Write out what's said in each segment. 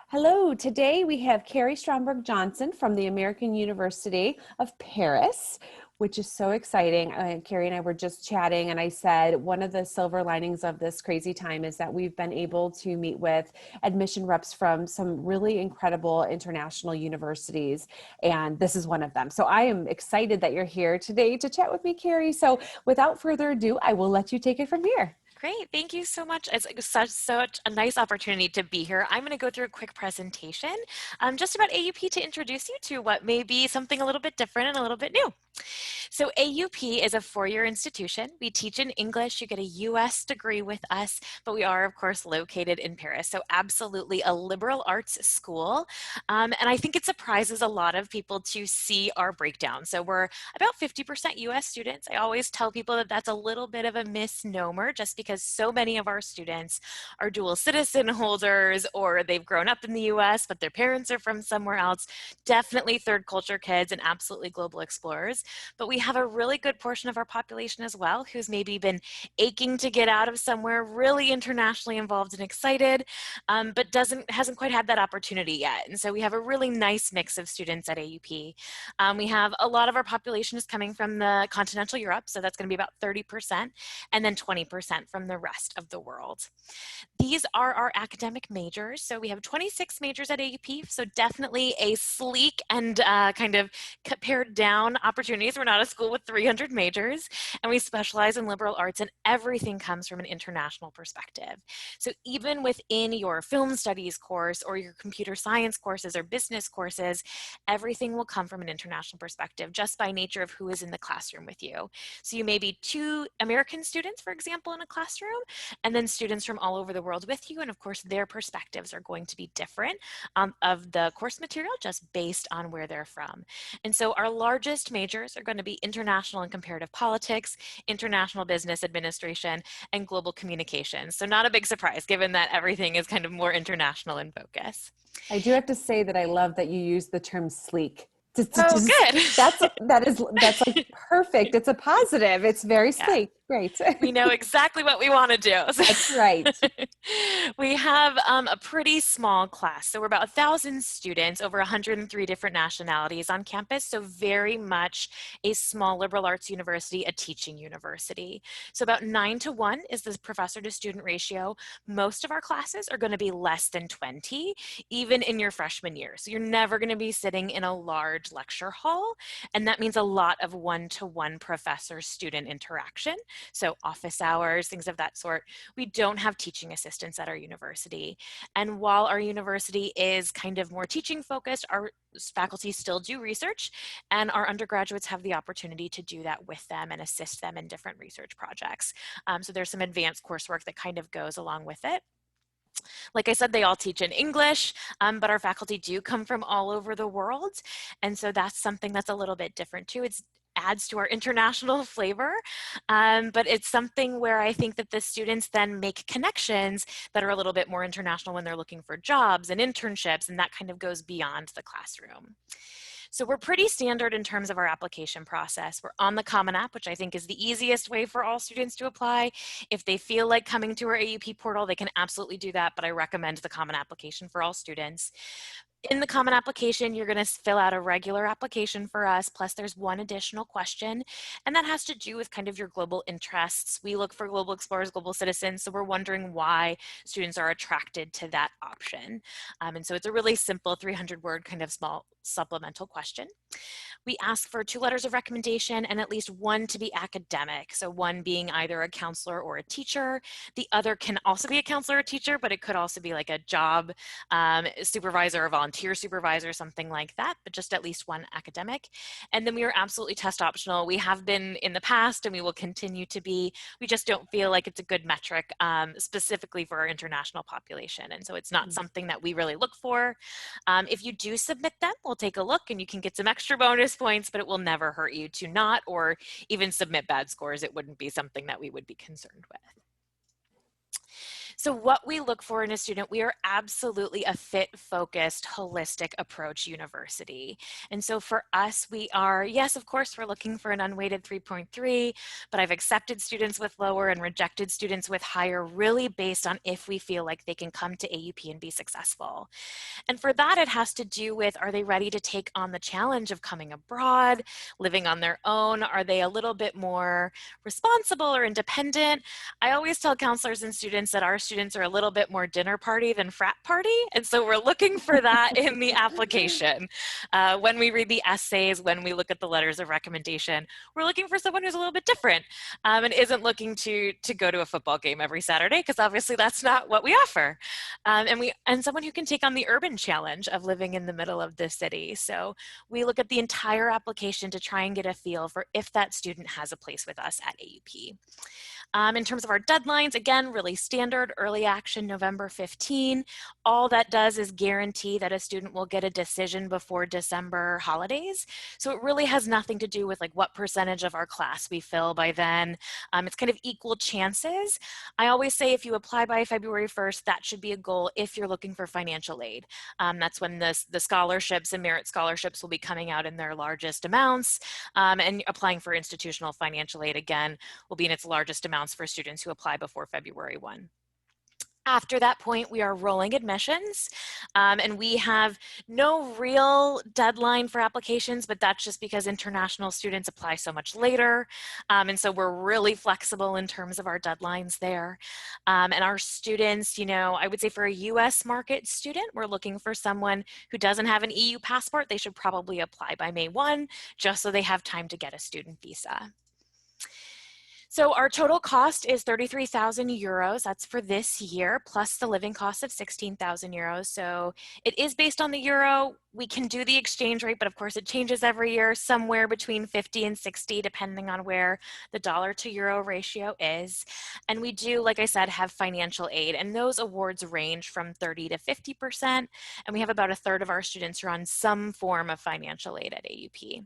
Hello, today we have Kari Stromberg-Johnson from the American University of Paris, which is so exciting. Kari and I were just chatting, and I said one of the silver linings of this crazy time is that we've been able to meet with admission reps from some really incredible international universities, and this is one of them. So I am excited that you're here today to chat with me, Kari. So without further ado, I will let you take it from here. Great, thank you so much. It's such a nice opportunity to be here. I'm going to go through a quick presentation just about AUP to introduce you to what may be something a little bit different and a little bit new. So AUP is a four-year institution. We teach in English. You get a US degree with us, but we are, of course, located in Paris. So absolutely a liberal arts school. And I think it surprises a lot of people to see our breakdown. So we're about 50% US students. I always tell people that that's a little bit of a misnomer just because so many of our students are dual citizen holders or they've grown up in the US, but their parents are from somewhere else. Definitely third culture kids and absolutely global explorers. But we have a really good portion of our population as well who's maybe been aching to get out of somewhere really internationally involved and excited, but hasn't quite had that opportunity yet. And so we have a really nice mix of students at AUP. We have a lot of our population is coming from the continental Europe, so that's going to be about 30%, and then 20% from the rest of the world. These are our academic majors. So we have 26 majors at AUP, so definitely a sleek and kind of pared down opportunities. We're not a school with 300 majors, and we specialize in liberal arts, and everything comes from an international perspective. So even within your film studies course or your computer science courses or business courses, everything will come from an international perspective just by nature of who is in the classroom with you. So you may be two American students, for example, in a classroom, and then students from all over the world with you, and of course their perspectives are going to be different of the course material just based on where they're from. And so our largest majors are going to be international and comparative politics, international business administration, and global communications. So not a big surprise given that everything is kind of more international in focus. I do have to say that I love that you use the term sleek. Oh, good. That's like perfect. It's a positive. It's very Yeah. sleek. Great. We know exactly what we want to do. That's right. We have a pretty small class. So we're about 1,000 students, over 103 different nationalities on campus. So very much a small liberal arts university, a teaching university. So about 9-to-1 is the professor to student ratio. Most of our classes are going to be less than 20, even in your freshman year. So you're never going to be sitting in a large lecture hall. And that means a lot of one-to-one professor-student interaction. So office hours, things of that sort. We don't have teaching assistants at our university. And while our university is kind of more teaching focused, our faculty still do research, and our undergraduates have the opportunity to do that with them and assist them in different research projects. So there's some advanced coursework that kind of goes along with it. Like I said, they all teach in English, but our faculty do come from all over the world. And so that's something that's a little bit different too. It adds to our international flavor, but it's something where I think that the students then make connections that are a little bit more international when they're looking for jobs and internships, and that kind of goes beyond the classroom. So we're pretty standard in terms of our application process. We're on the Common App, which I think is the easiest way for all students to apply. If they feel like coming to our AUP portal, they can absolutely do that, but I recommend the Common Application for all students. In the Common Application, you're going to fill out a regular application for us, plus there's one additional question, and that has to do with kind of your global interests. We look for global explorers, global citizens, so we're wondering why students are attracted to that option. And so it's a really simple 300-word kind of small supplemental question. We ask for 2 letters of recommendation and at least one to be academic. So one being either a counselor or a teacher. The other can also be a counselor or teacher, but it could also be like a job supervisor or volunteer supervisor, something like that, but just at least one academic. And then we are absolutely test optional. We have been in the past and we will continue to be. We just don't feel like it's a good metric specifically for our international population. And so it's not something that we really look for. If you do submit them, we'll take a look and you can get some extra bonus points, but it will never hurt you to not or even submit bad scores. It wouldn't be something that we would be concerned with. So what we look for in a student, we are absolutely a fit-focused, holistic approach university. And so for us, we are, yes, of course, we're looking for an unweighted 3.3, but I've accepted students with lower and rejected students with higher, really based on if we feel like they can come to AUP and be successful. And for that, it has to do with, are they ready to take on the challenge of coming abroad, living on their own? Are they a little bit more responsible or independent? I always tell counselors and students that our students are a little bit more dinner party than frat party. And so we're looking for that in the application. When we read the essays, when we look at the letters of recommendation, we're looking for someone who's a little bit different and isn't looking to go to a football game every Saturday, because obviously that's not what we offer. And someone who can take on the urban challenge of living in the middle of the city. So we look at the entire application to try and get a feel for if that student has a place with us at AUP. In terms of our deadlines, again, really standard, early action November 15. All that does is guarantee that a student will get a decision before December holidays. So it really has nothing to do with like what percentage of our class we fill by then. It's kind of equal chances. I always say if you apply by February 1st, that should be a goal if you're looking for financial aid. That's when the scholarships and merit scholarships will be coming out in their largest amounts, and applying for institutional financial aid, again, will be in its largest amounts for students who apply before February 1. After that point, we are rolling admissions, and we have no real deadline for applications, but that's just because international students apply so much later. And so we're really flexible in terms of our deadlines there. And our students, I would say for a US market student, we're looking for someone who doesn't have an EU passport. They should probably apply by May 1, just so they have time to get a student visa. So our total cost is 33,000 euros. That's for this year, plus the living cost of 16,000 euros. So it is based on the euro. We can do the exchange rate, but of course it changes every year, somewhere between 50 and 60, depending on where the dollar to euro ratio is. And we do, like I said, have financial aid, and those awards range from 30 to 50%. And we have about a third of our students who are on some form of financial aid at AUP.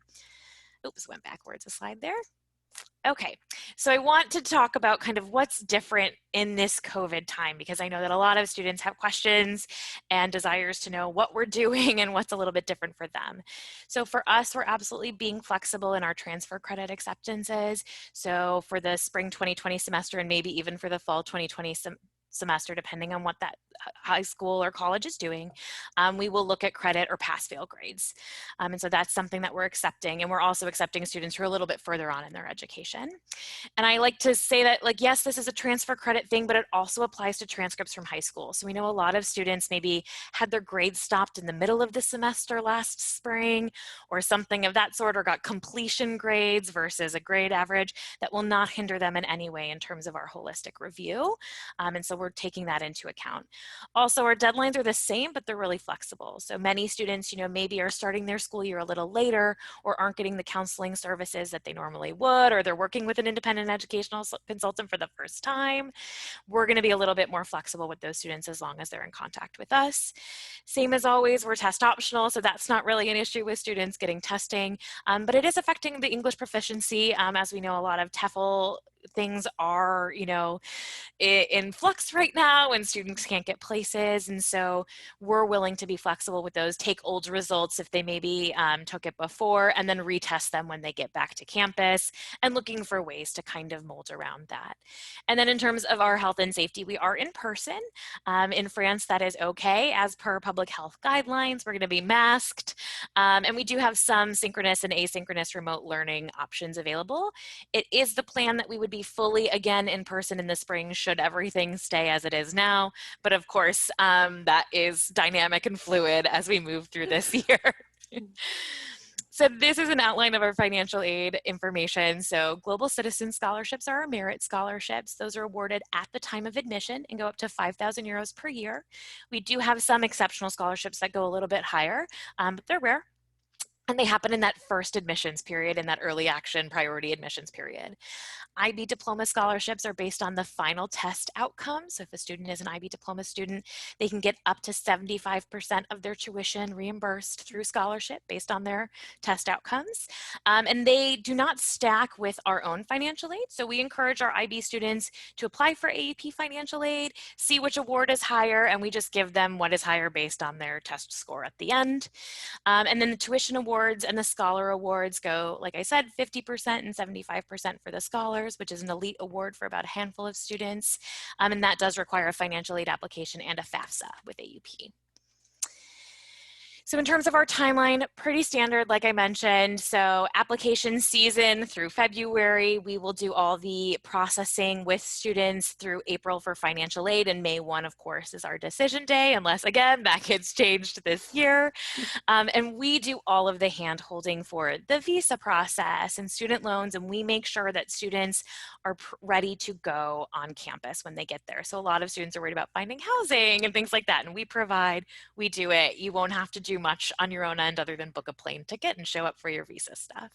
Oops, went backwards a slide there. Okay, so I want to talk about kind of what's different in this COVID time, because I know that a lot of students have questions and desires to know what we're doing and what's a little bit different for them. So for us, we're absolutely being flexible in our transfer credit acceptances. So for the spring 2020 semester, and maybe even for the fall 2020 semester, depending on what that high school or college is doing, we will look at credit or pass-fail grades. And so that's something that we're accepting. And we're also accepting students who are a little bit further on in their education. And I like to say that, like, yes, this is a transfer credit thing, but it also applies to transcripts from high school. So we know a lot of students maybe had their grades stopped in the middle of the semester last spring or something of that sort, or got completion grades versus a grade average. That will not hinder them in any way in terms of our holistic review. And so we're taking that into account. Also, our deadlines are the same, but they're really flexible. So many students, maybe are starting their school year a little later, or aren't getting the counseling services that they normally would, or they're working with an independent educational consultant for the first time. We're going to be a little bit more flexible with those students as long as they're in contact with us. Same as always, we're test optional, so that's not really an issue with students getting testing, but it is affecting the English proficiency. As we know, a lot of TEFL things are, in flux right now, and students can't get places. And so we're willing to be flexible with those, take old results if they maybe took it before, and then retest them when they get back to campus, and looking for ways to kind of mold around that. And then in terms of our health and safety, we are in person. In France, that is okay. As per public health guidelines, we're going to be masked. And we do have some synchronous and asynchronous remote learning options available. It is the plan that we would be fully, again, in person in the spring should everything stay as it is now. But of course, that is dynamic and fluid as we move through this year. So this is an outline of our financial aid information. So Global Citizen Scholarships are our merit scholarships. Those are awarded at the time of admission and go up to 5,000 euros per year. We do have some exceptional scholarships that go a little bit higher, but they're rare. And they happen in that first admissions period, in that early action priority admissions period. IB diploma scholarships are based on the final test outcome. So if a student is an IB diploma student, they can get up to 75% of their tuition reimbursed through scholarship based on their test outcomes. And they do not stack with our own financial aid. So we encourage our IB students to apply for AEP financial aid, see which award is higher, and we just give them what is higher based on their test score at the end. And then the tuition awards and the scholar awards go, like I said, 50% and 75% for the scholars, which is an elite award for about a handful of students. And that does require a financial aid application and a FAFSA with AUP. So in terms of our timeline, pretty standard, like I mentioned. So application season through February, we will do all the processing with students through April for financial aid, and May 1, of course, is our decision day, unless, again, that gets changed this year. And we do all of the hand-holding for the visa process and student loans, and we make sure that students are ready to go on campus when they get there. So a lot of students are worried about finding housing and things like that, and we do it. You won't have to do much on your own end other than book a plane ticket and show up for your visa stuff.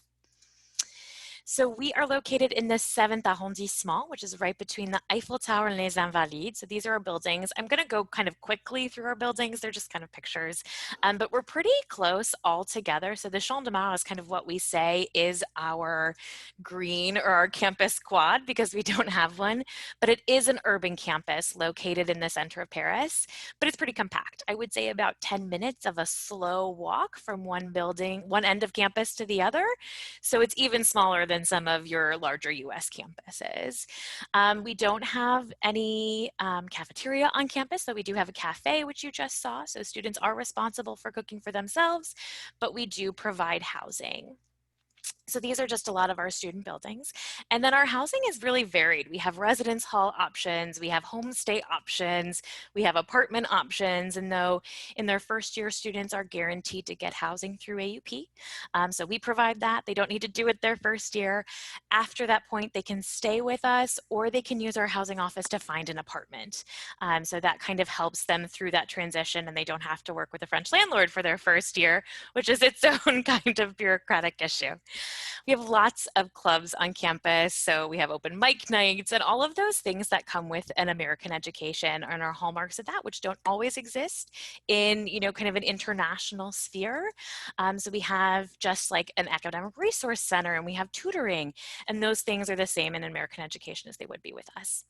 So we are located in the 7th arrondissement, which is right between the Eiffel Tower and Les Invalides. So these are our buildings. I'm going to go kind of quickly through our buildings. They're just kind of pictures, but we're pretty close all together. So the Champ de Mars is kind of what we say is our green or our campus quad, because we don't have one, but it is an urban campus located in the center of Paris, but it's pretty compact. I would say about 10 minutes of a slow walk from one end of campus to the other. So it's even smaller than some of your larger US campuses. We don't have any cafeteria on campus, though we do have a cafe, which you just saw. So students are responsible for cooking for themselves, but we do provide housing. So these are just a lot of our student buildings. And then our housing is really varied. We have residence hall options, we have homestay options, we have apartment options, and though in their first year, students are guaranteed to get housing through AUP. So we provide that. They don't need to do it their first year. After that point, they can stay with us, or they can use our housing office to find an apartment. So that kind of helps them through that transition, and they don't have to work with a French landlord for their first year, which is its own kind of bureaucratic issue. We have lots of clubs on campus, so we have open mic nights and all of those things that come with an American education and our hallmarks of that, which don't always exist in, kind of an international sphere. So we have just like an academic resource center, and we have tutoring, and those things are the same in American education as they would be with us.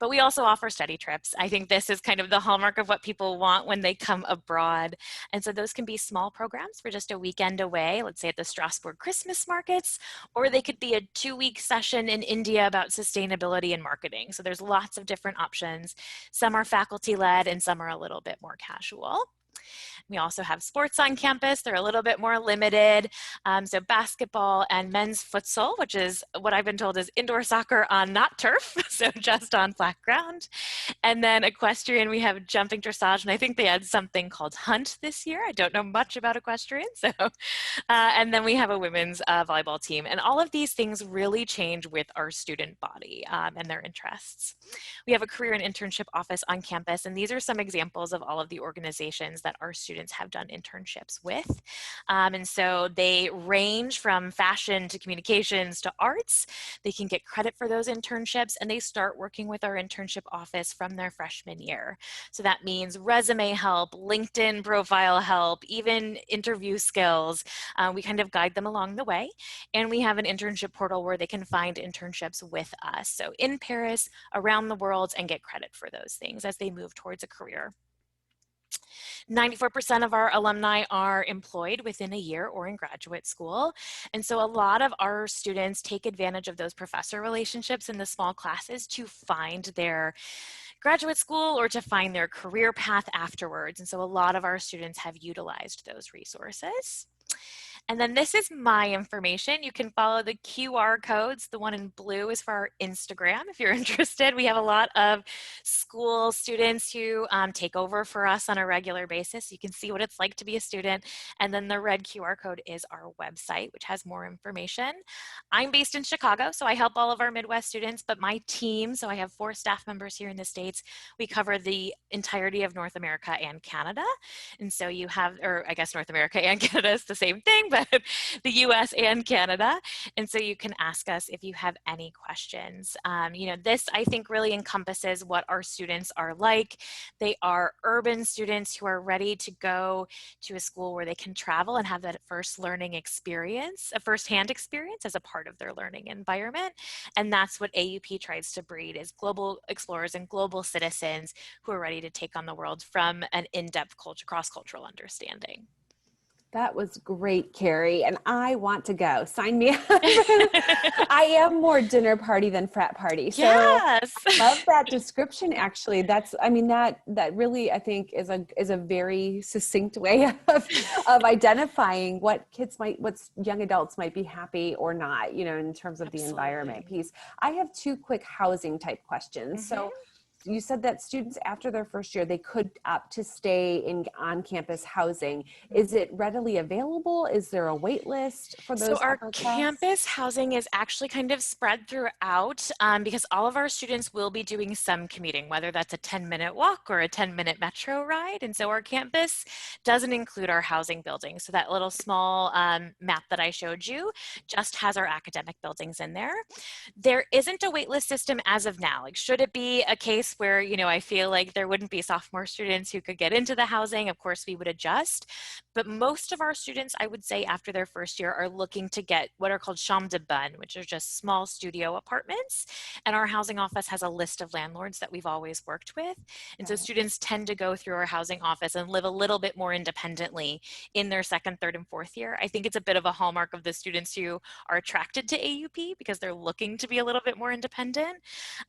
But we also offer study trips. I think this is kind of the hallmark of what people want when they come abroad. And so those can be small programs for just a weekend away, let's say at the Strasbourg Christmas markets, or they could be a 2-week session in India about sustainability and marketing. So there's lots of different options. Some are faculty led and some are a little bit more casual. We also have sports on campus. They're a little bit more limited. So basketball and men's futsal, which is what I've been told is indoor soccer on not turf, so just on flat ground. And then equestrian, we have jumping dressage, and I think they had something called hunt this year. I don't know much about equestrian. So, and then we have a women's volleyball team. And all of these things really change with our student body and their interests. We have a career and internship office on campus, and these are some examples of all of the organizations that our students have done internships with. And so they range from fashion to communications to arts. They can get credit for those internships, and they start working with our internship office from their freshman year. So that means resume help, LinkedIn profile help, even interview skills. We kind of guide them along the way. And we have an internship portal where they can find internships with us. So in Paris, around the world, and get credit for those things as they move towards a career. 94% of our alumni are employed within a year or in graduate school. And so a lot of our students take advantage of those professor relationships in the small classes to find their graduate school or to find their career path afterwards. And so a lot of our students have utilized those resources. And then this is my information. You can follow the QR codes. The one in blue is for our Instagram if you're interested. We have a lot of school students who take over for us on a regular basis. You can see what it's like to be a student. And then the red QR code is our website, which has more information. I'm based in Chicago, so I help all of our Midwest students, but my team, so I have 4 staff members here in the States, we cover the entirety of North America and Canada. And so you have, or I guess North America and Canada is the same thing, but about the US and Canada. And so you can ask us if you have any questions. This I think really encompasses what our students are like. They are urban students who are ready to go to a school where they can travel and have that first learning experience, a firsthand experience as a part of their learning environment. And that's what AUP tries to breed, is global explorers and global citizens who are ready to take on the world from an in-depth cross-cultural understanding. That was great, Kari, and I want to go. Sign me up. I am more dinner party than frat party. So Yes. I love that description, actually. I mean, that really, I think, is a very succinct way of identifying what young adults might be happy or not, in terms of the environment Absolutely. piece. I have two quick housing type questions. So you said that students after their first year, they could opt to stay in on-campus housing. Is it readily available? Is there a wait list for So those our upper class? campus housing is actually kind of spread throughout because all of our students will be doing some commuting, whether that's a 10-minute walk or a 10-minute metro ride. And so our campus doesn't include our housing buildings. So that little small map that I showed you just has our academic buildings in there. There isn't a waitlist system as of now. Like, should it be a case where, I feel like there wouldn't be sophomore students who could get into the housing, of course we would adjust. But most of our students, I would say, after their first year are looking to get what are called chambres de bonne, which are just small studio apartments. And our housing office has a list of landlords that we've always worked with. And so students tend to go through our housing office and live a little bit more independently in their second, third, and fourth year. I think it's a bit of a hallmark of the students who are attracted to AUP because they're looking to be a little bit more independent.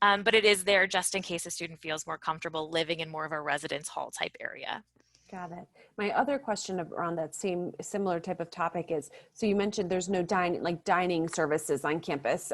But it is there just in case a student feels more comfortable living in more of a residence hall type area. Got it. My other question around that similar type of topic is, so you mentioned there's no dining services on campus.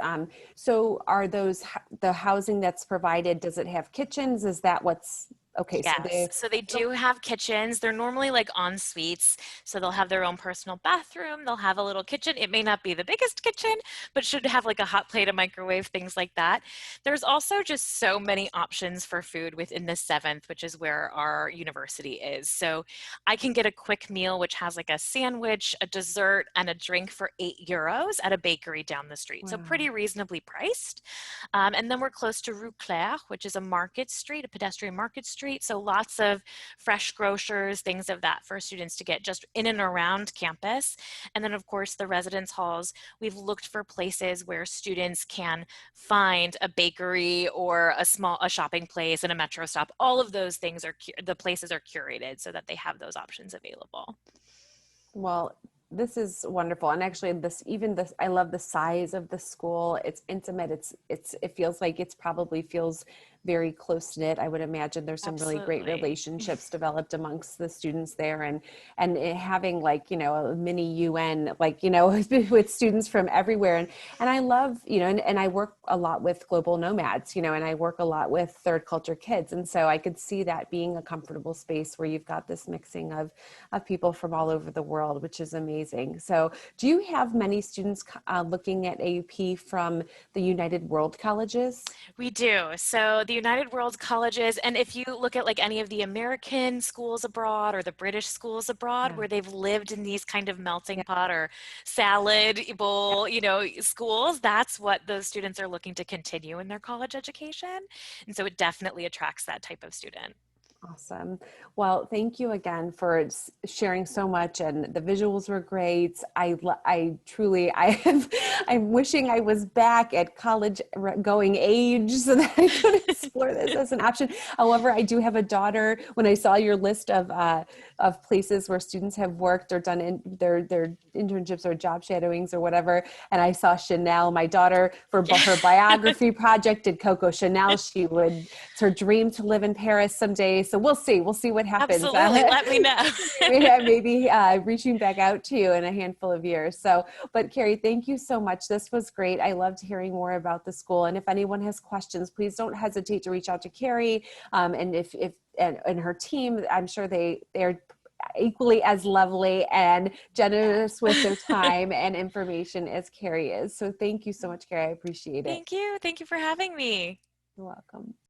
So are the housing that's provided, does it have kitchens? Is that what's, okay, Yes, so they do have kitchens. They're normally like en suites, so they'll have their own personal bathroom. They'll have a little kitchen. It may not be the biggest kitchen, but should have like a hot plate, a microwave, things like that. There's also just so many options for food within the Seventh, which is where our university is. So I can get a quick meal, which has like a sandwich, a dessert, and a drink for €8 at a bakery down the street. So pretty reasonably priced. And then we're close to Rue Claire, which is a market street, a pedestrian market street. So lots of fresh grocers, things of that for students to get just in and around campus. And then of course the residence halls, we've looked for places where students can find a bakery or a shopping place and a metro stop. All of those things the places are curated so that they have those options available. Well, this is wonderful. And actually I love the size of the school. It's intimate. It feels like probably feels very close knit. I would imagine there's some really great relationships developed amongst the students there, and having a mini UN, with students from everywhere. And I love, and I work a lot with global nomads, and I work a lot with third culture kids. And so I could see that being a comfortable space where you've got this mixing of people from all over the world, which is amazing. So do you have many students looking at AUP from the United World Colleges? We do. So the United World Colleges, and if you look at like any of the American schools abroad or the British schools abroad where they've lived in these kind of melting pot or salad bowl, schools, that's what those students are looking to continue in their college education. And so it definitely attracts that type of student. Awesome. Well, thank you again for sharing so much, and the visuals were great. I truly, I'm wishing I was back at college going age so that I could explore this as an option. However, I do have a daughter. When I saw your list of places where students have worked or done their internships or job shadowings or whatever, and I saw Chanel, my daughter, for her biography project, did Coco Chanel. It's her dream to live in Paris someday. So we'll see what happens. Absolutely. Let me know. maybe reaching back out to you in a handful of years. So, but Kari, thank you so much. This was great. I loved hearing more about the school. And if anyone has questions, please don't hesitate to reach out to Kari. And her team, I'm sure they're equally as lovely and generous with their time and information as Kari is. So thank you so much, Kari. I appreciate it. Thank you. Thank you for having me. You're welcome.